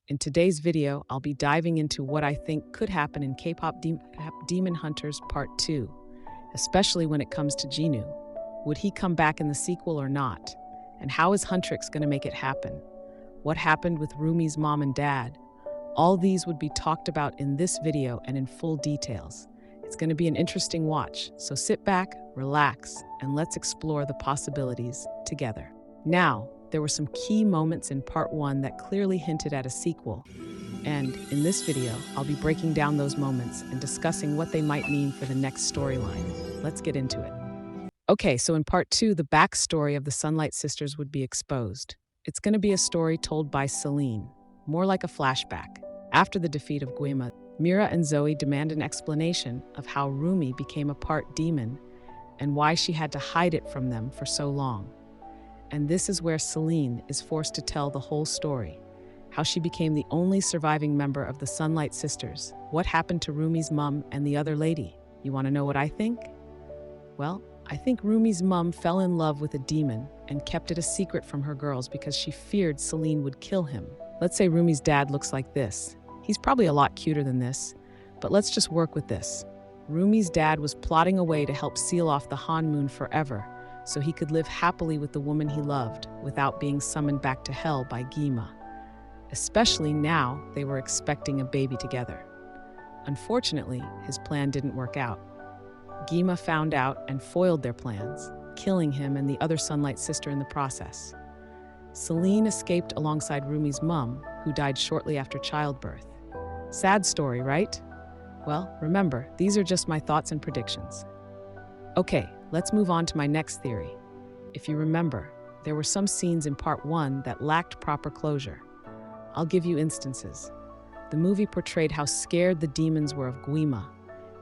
In today's video, I'll be diving into what I think could happen in Demon Hunters Part 2, especially when it comes to Jinu. Would he come back in the sequel or not? And how is Huntrix going to make it happen? What happened with Rumi's mom and dad? All these would be talked about in this video and in full details. It's going to be an interesting watch, so sit back, relax, and let's explore the possibilities together. Now, there were some key moments in Part 1 that clearly hinted at a sequel. And in this video, I'll be breaking down those moments and discussing what they might mean for the next storyline. Let's get into it. Okay, so in Part 2, the backstory of the Sunlight Sisters would be exposed. It's going to be a story told by Celine, more like a flashback. After the defeat of Guimma, Mira and Zoey demand an explanation of how Rumi became a part demon and why she had to hide it from them for so long. And this is where Celine is forced to tell the whole story, how she became the only surviving member of the Sunlight Sisters, what happened to Rumi's mum and the other lady. You want to know what I think? Well, I think Rumi's mum fell in love with a demon and kept it a secret from her girls because she feared Celine would kill him. Let's say Rumi's dad looks like this. He's probably a lot cuter than this, but let's just work with this. Rumi's dad was plotting a way to help seal off the Han Moon forever, so he could live happily with the woman he loved without being summoned back to hell by Guimma. Especially now they were expecting a baby together. Unfortunately, his plan didn't work out. Guimma found out and foiled their plans, killing him and the other Sunlight sister in the process. Celine escaped alongside Rumi's mum, who died shortly after childbirth. Sad story, right? Well, remember, these are just my thoughts and predictions. Okay, let's move on to my next theory. If you remember, there were some scenes in Part 1 that lacked proper closure. I'll give you instances. The movie portrayed how scared the demons were of Guimma.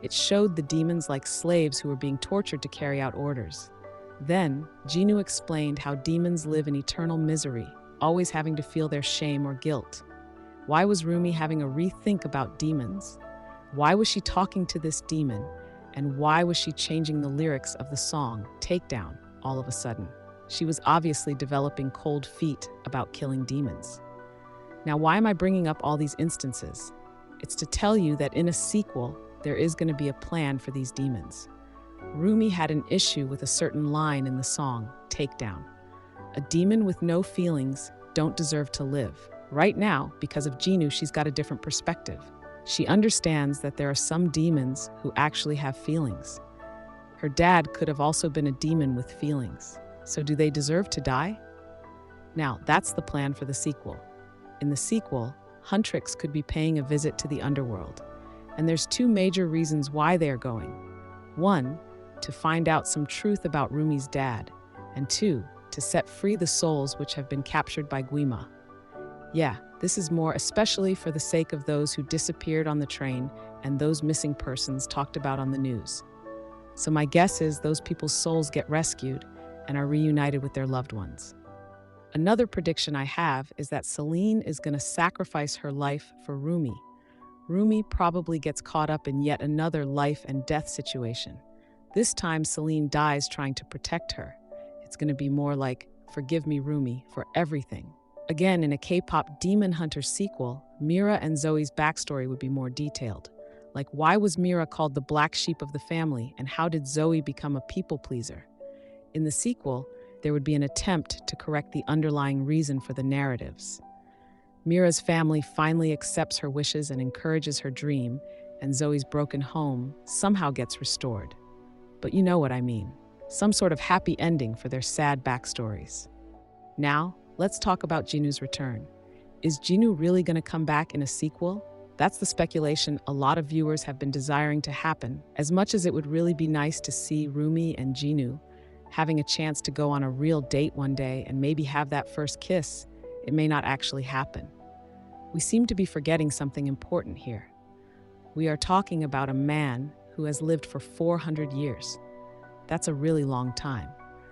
It showed the demons like slaves who were being tortured to carry out orders. Then, Jinu explained how demons live in eternal misery, always having to feel their shame or guilt. Why was Rumi having a rethink about demons? Why was she talking to this demon? And why was she changing the lyrics of the song, Takedown, all of a sudden? She was obviously developing cold feet about killing demons. Now, why am I bringing up all these instances? It's to tell you that in a sequel, there is going to be a plan for these demons. Rumi had an issue with a certain line in the song, Takedown. A demon with no feelings don't deserve to live. Right now, because of Jinu, she's got a different perspective. She understands that there are some demons who actually have feelings. Her dad could have also been a demon with feelings. So do they deserve to die? Now, that's the plan for the sequel. In the sequel, Huntrix could be paying a visit to the underworld. And there's two major reasons why they are going. One, to find out some truth about Rumi's dad. And two, to set free the souls which have been captured by Guimma. Yeah, this is more especially for the sake of those who disappeared on the train and those missing persons talked about on the news. So my guess is those people's souls get rescued and are reunited with their loved ones. Another prediction I have is that Celine is going to sacrifice her life for Rumi. Rumi probably gets caught up in yet another life and death situation. This time Celine dies trying to protect her. It's going to be more like, forgive me, Rumi, for everything. Again, in a Kpop Demon Hunters sequel, Mira and Zoey's backstory would be more detailed. Like, why was Mira called the black sheep of the family, and how did Zoey become a people pleaser? In the sequel, there would be an attempt to correct the underlying reason for the narratives. Mira's family finally accepts her wishes and encourages her dream, and Zoey's broken home somehow gets restored. But you know what I mean. Some sort of happy ending for their sad backstories. Now, let's talk about Jinu's return. Is Jinu really going to come back in a sequel? That's the speculation a lot of viewers have been desiring to happen. As much as it would really be nice to see Rumi and Jinu having a chance to go on a real date one day and maybe have that first kiss, it may not actually happen. We seem to be forgetting something important here. We are talking about a man who has lived for 400 years. That's a really long time.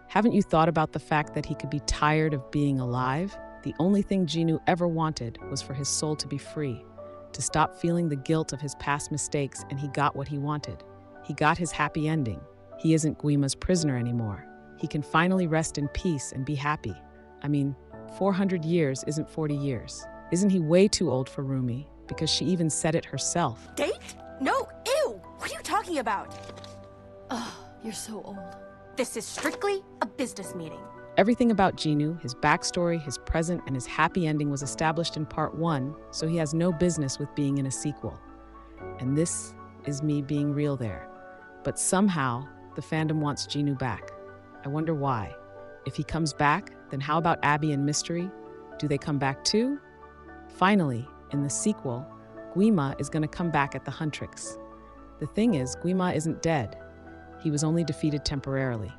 Haven't you thought about the fact that he could be tired of being alive? The only thing Jinu ever wanted was for his soul to be free, to stop feeling the guilt of his past mistakes, and he got what he wanted. He got his happy ending. He isn't Guimma's prisoner anymore. He can finally rest in peace and be happy. I mean, 400 years isn't 40 years. Isn't he way too old for Rumi? Because she even said it herself. Date? No, ew! What are you talking about? Ugh, you're so old. This is strictly a business meeting. Everything about Jinu, his backstory, his present, and his happy ending was established in part 1, so he has no business with being in a sequel. And this is me being real there. But somehow, the fandom wants Jinu back. I wonder why. If he comes back, then how about Abby and Mystery? Do they come back too? Finally, in the sequel, Guimma is going to come back at the Huntrix. The thing is, Guimma isn't dead. He was only defeated temporarily.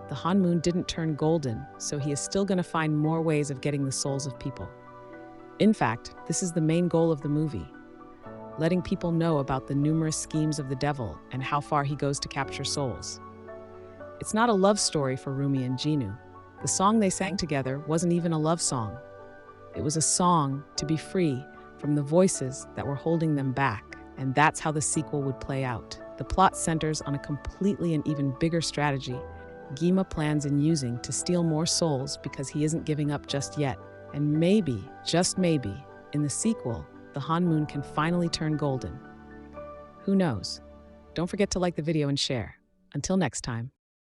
The Hanmoon didn't turn golden, so he is still going to find more ways of getting the souls of people. In fact, this is the main goal of the movie, letting people know about the numerous schemes of the devil and how far he goes to capture souls. It's not a love story for Rumi and Jinu. The song they sang together wasn't even a love song. It was a song to be free from the voices that were holding them back, and that's how the sequel would play out. The plot centers on a completely and even bigger strategy Guimma plans in using to steal more souls because he isn't giving up just yet. And maybe, just maybe, in the sequel, the Hanmoon can finally turn golden. Who knows? Don't forget to like the video and share. Until next time.